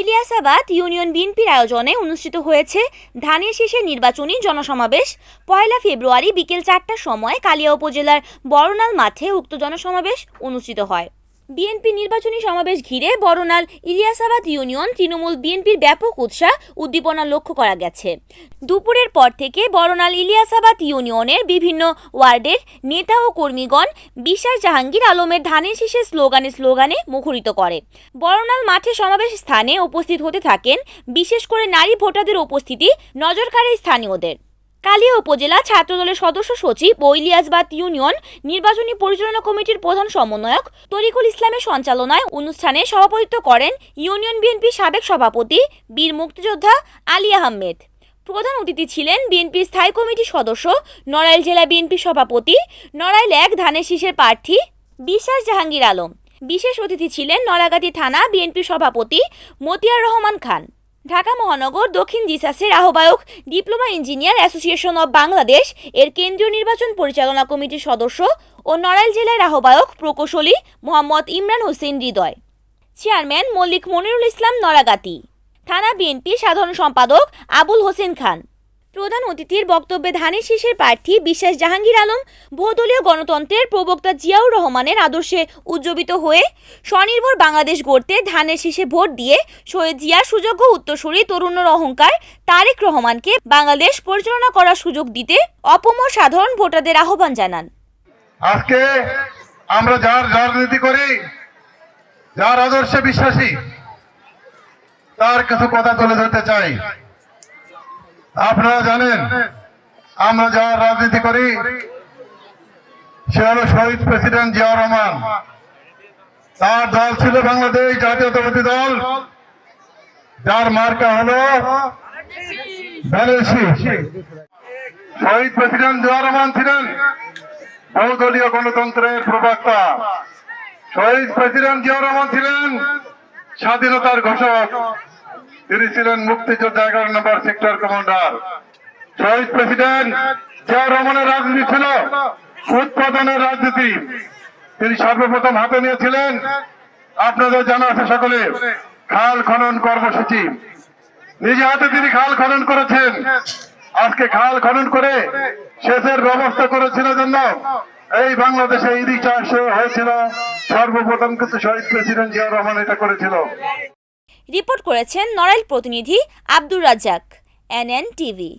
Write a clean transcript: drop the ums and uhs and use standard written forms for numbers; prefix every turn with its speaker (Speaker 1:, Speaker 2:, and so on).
Speaker 1: ইলিয়াসাবাদ union বিএনপির আয়োজনে অনুষ্ঠিত হয়েছে ধানের শীষের নির্বাচনী জনসমাবেশ। 1 ফেব্রুয়ারি বিকেল 4টার সময় কালিয়া উপজেলার বড়নাল মাঠে উক্ত জনসমাবেশ অনুষ্ঠিত হয়। বিএনপি নির্বাচনী সমাবেশ ঘিরে বড়নাল ইলিয়াসাবাদ ইউনিয়ন তৃণমূল বিএনপির ব্যাপক উৎসাহ উদ্দীপনা লক্ষ্য করা গেছে। দুপুরের পর থেকে বড়নাল ইলিয়াসাবাদ ইউনিয়নের বিভিন্ন ওয়ার্ডের নেতা ও কর্মীগণ বিশ্বাস জাহাঙ্গীর আলমের ধানের শীষের স্লোগানে মুখরিত করে। বড়নাল মাঠে সমাবেশ স্থানে উপস্থিত হতে থাকেন বিশেষ করে নারী ভোটারদের উপস্থিতি নজর কাড়ে স্থানীয়দের। কালিয়া উপজেলা ছাত্রদলের সদস্য সচিব ও ইলিয়াসাবাদ ইউনিয়ন নির্বাচনী পরিচালনা কমিটির প্রধান সমন্বয়ক তরিকুল ইসলামের সঞ্চালনায় অনুষ্ঠানে সভাপতিত্ব করেন ইউনিয়ন বিএনপির সাবেক সভাপতি বীর মুক্তিযোদ্ধা আলী আহমেদ। প্রধান অতিথি ছিলেন বিএনপির স্থায়ী কমিটির সদস্য নড়াইল জেলা বিএনপির সভাপতি নড়াইল 1 ধানের শীষের প্রার্থী বিশ্বাস জাহাঙ্গীর আলম। বিশেষ অতিথি ছিলেন নলাগাতি থানা বিএনপির সভাপতি মতিয়ার রহমান খান। ঢাকা মহানগর দক্ষিণ জিসাসের আহ্বায়ক diploma engineer association of Bangladesh এর কেন্দ্রীয় নির্বাচন পরিচালনা কমিটির সদস্য ও নড়াইল জেলার আহ্বায়ক প্রকৌশলী মোহাম্মদ ইমরান হোসেন হৃদয়, চেয়ারম্যান মল্লিক মনিরুল ইসলাম নলাগাতি, থানা বিএনপি সাধারণ সম্পাদক আবুল হোসেন খান। প্রধান অতিথির বক্তব্যে ধানের শীষের প্রার্থী বিশ্বাস জাহাঙ্গীর আলম বহুদলীয় গণতন্ত্রের প্রবক্তা জিয়াউর রহমানের আদর্শে উজ্জীবিত হয়ে স্বনির্ভর বাংলাদেশ গড়তে ধানের শীষে ভোট দিয়ে শহীদ জিয়ার সুযোগ্য উত্তরসূরি তরুণের অহংকার তারেক রহমানকে বাংলাদেশ পরিচালনা করার সুযোগ দিতে অপমর সাধারণ ভোটারদের আহ্বান জানান।
Speaker 2: আজকে আমরা যার রাজনীতি করি, যার আদর্শে বিশ্বাসী, তার কিছু কথা তুলে ধরতে চাই। আপনারা জানেন আমরা যার রাজনীতি করি সে হলো শহীদ প্রেসিডেন্ট জিয়াউর রহমান। তার দল ছিল বাংলাদেশ জাতীয়তাবাদী দল, যার মার্কা হলো ধানের শীষ। শহীদ প্রেসিডেন্ট জিয়াউর রহমান ছিলেন বহুদলীয় গণতন্ত্রের প্রবক্তা। শহীদ প্রেসিডেন্ট জিয়াউর রহমান ছিলেন স্বাধীনতার ঘোষক। তিনি ছিলেন মুক্তিযোদ্ধা 11 নম্বর সেক্টর কমান্ডার। শহীদ প্রেসিডেন্ট জিয়াউর রহমানের রাজনীতি ছিল উৎপাদনের রাজনীতি। তিনি সর্বপ্রথম হাতে নিয়েছিলেন, আপনাদের জানা আছে সকলে, খাল খনন কর্মসূচি। নিজে হাতে তিনি খাল খনন করেছেন। আজকে খাল খনন করে সেচের ব্যবস্থা করেছিল জন্য এই বাংলাদেশে ইরি চাষ হয়েছিল সর্বপ্রথম, কিন্তু শহীদ প্রেসিডেন্ট জিয়াউর রহমান এটা করেছিল।
Speaker 1: রিপোর্ট করেছেন নড়াইল প্রতিনিধি আব্দুর রাজ্জাক, NN টিভি।